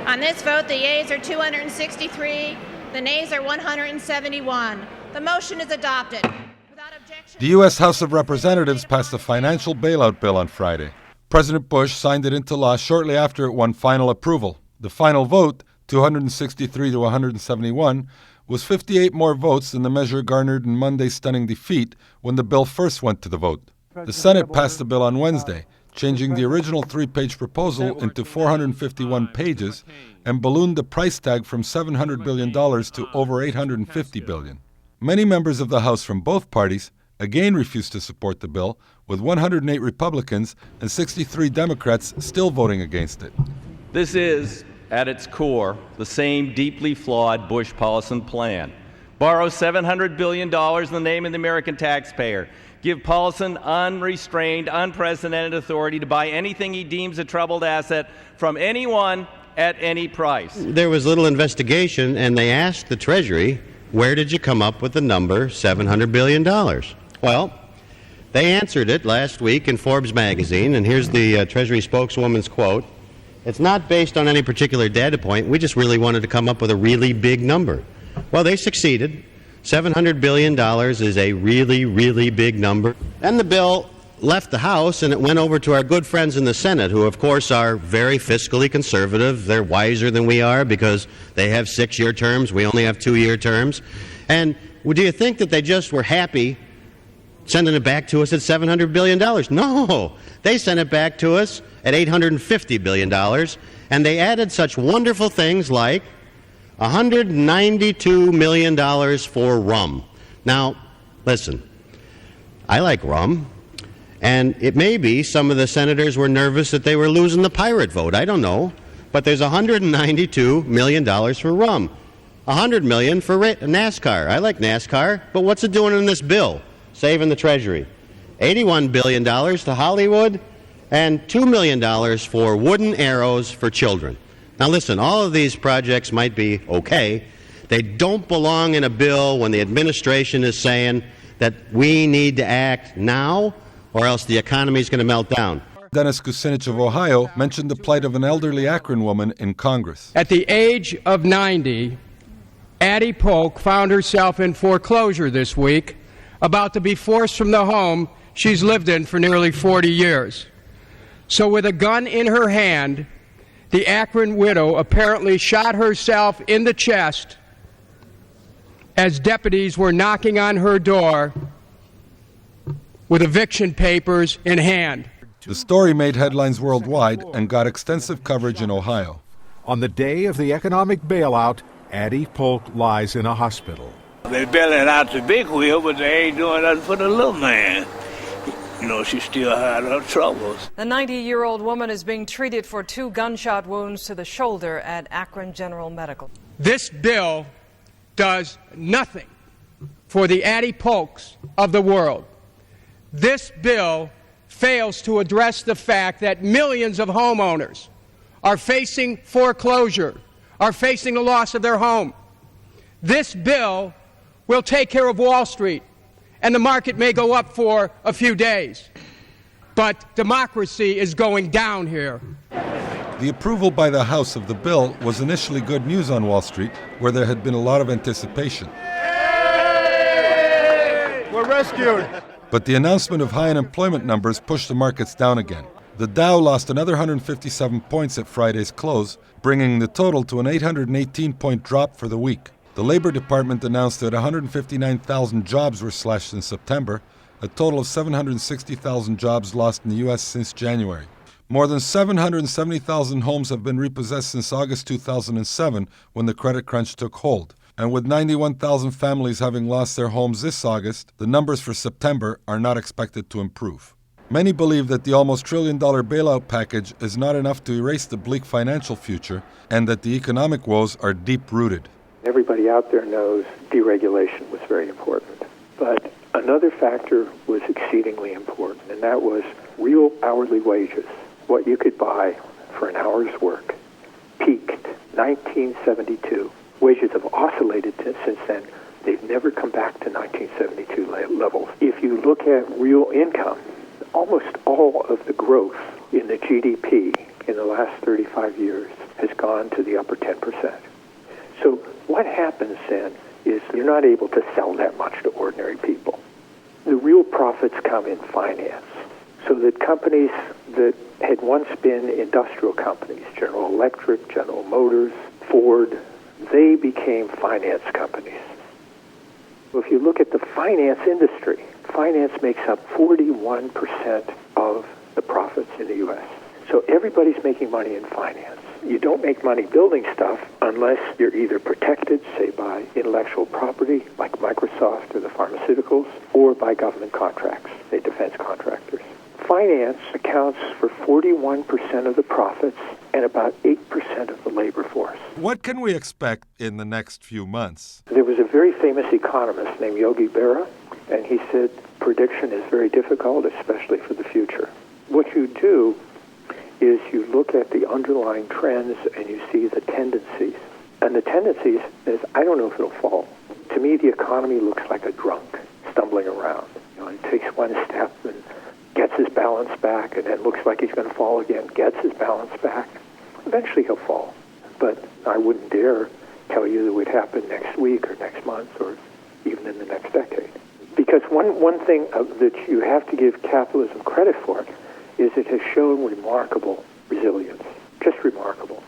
On this vote, the yeas are 263, the nays are 171. The motion is adopted. Without objection, The U.S. House of Representatives passed a financial bailout bill on Friday. President Bush signed it into law shortly after it won final approval. The final vote, 263 to 171, was 58 more votes than the measure garnered in Monday's stunning defeat when the bill first went to the vote. The Senate passed the bill on Wednesday, changing the original three-page proposal into 451 pages and ballooned the price tag from $700 billion to over $850 billion. Many members of the House from both parties again refused to support the bill, with 108 Republicans and 63 Democrats still voting against it. This is, at its core, the same deeply flawed Bush policy plan. Borrow $700 billion in the name of the American taxpayer. Give Paulson unrestrained, unprecedented authority to buy anything he deems a troubled asset from anyone at any price. There was little investigation, and they asked the Treasury, where did you come up with the number $700 billion? Well, they answered it last week in Forbes magazine, and here's the Treasury spokeswoman's quote. It's not based on any particular data point. We just really wanted to come up with a really big number. Well, they succeeded. $700 billion is a really, really big number. And the bill left the House, and it went over to our good friends in the Senate, who, of course, are very fiscally conservative. They're wiser than we are because they have 6-year terms. We only have 2-year terms. And do you think that they just were happy sending it back to us at $700 billion? No. They sent it back to us at $850 billion, and they added such wonderful things like $192 million for rum. Now, listen, I like rum, and it may be some of the senators were nervous that they were losing the pirate vote. I don't know. But there's $192 million for rum, $100 million for NASCAR. I like NASCAR, but what's it doing in this bill? Saving the Treasury. $81 billion to Hollywood, and $2 million for wooden arrows for children. Now listen, all of these projects might be okay. They don't belong in a bill when the administration is saying that we need to act now or else the economy is going to melt down. Dennis Kucinich of Ohio mentioned the plight of an elderly Akron woman in Congress. At the age of 90, Addie Polk found herself in foreclosure this week, about to be forced from the home she's lived in for nearly 40 years. So with a gun in her hand, the Akron widow apparently shot herself in the chest as deputies were knocking on her door with eviction papers in hand. The story made headlines worldwide and got extensive coverage in Ohio. On the day of the economic bailout, Addie Polk lies in a hospital. They're bailing out the big wheel, but they ain't doing nothing for the little man. You know, she still had her troubles. The 90-year-old woman is being treated for 2 gunshot wounds to the shoulder at Akron General Medical. This bill does nothing for the Addie Polks of the world. This bill fails to address the fact that millions of homeowners are facing foreclosure, are facing the loss of their home. This bill will take care of Wall Street, and the market may go up for a few days. But democracy is going down here. The approval by the House of the bill was initially good news on Wall Street, where there had been a lot of anticipation. We're rescued. But the announcement of high unemployment numbers pushed the markets down again. The Dow lost another 157 points at Friday's close, bringing the total to an 818-point drop for the week. The Labor Department announced that 159,000 jobs were slashed in September, a total of 760,000 jobs lost in the U.S. since January. More than 770,000 homes have been repossessed since August 2007, when the credit crunch took hold. And with 91,000 families having lost their homes this August, the numbers for September are not expected to improve. Many believe that the almost $1 trillion bailout package is not enough to erase the bleak financial future, and that the economic woes are deep-rooted. Everybody out there knows deregulation was very important. But another factor was exceedingly important, and that was real hourly wages. What you could buy for an hour's work peaked 1972. Wages have oscillated since then. They've never come back to 1972 levels. If you look at real income, almost all of the growth in the GDP in the last 35 years has gone to the upper 10%. So what happens then is you're not able to sell that much to ordinary people. The real profits come in finance. So that companies that had once been industrial companies, General Electric, General Motors, Ford, they became finance companies. If you look at the finance industry, finance makes up 41% of the profits in the U.S. So everybody's making money in finance. You don't make money building stuff unless you're either protected, say by intellectual property, like Microsoft or the pharmaceuticals, or by government contracts, say defense contractors. Finance accounts for 41% of the profits and about 8% of the labor force. What can we expect in the next few months? There was a very famous economist named Yogi Berra, and he said prediction is very difficult, especially for the future. What you do is you look at the underlying trends and you see the tendencies. And the tendencies is, I don't know if it'll fall. To me, the economy looks like a drunk stumbling around. He takes one step and gets his balance back, and then looks like he's going to fall again, gets his balance back. Eventually he'll fall. But I wouldn't dare tell you that it would happen next week or next month or even in the next decade. Because one thing that you have to give capitalism credit for is it has shown remarkable resilience, just remarkable.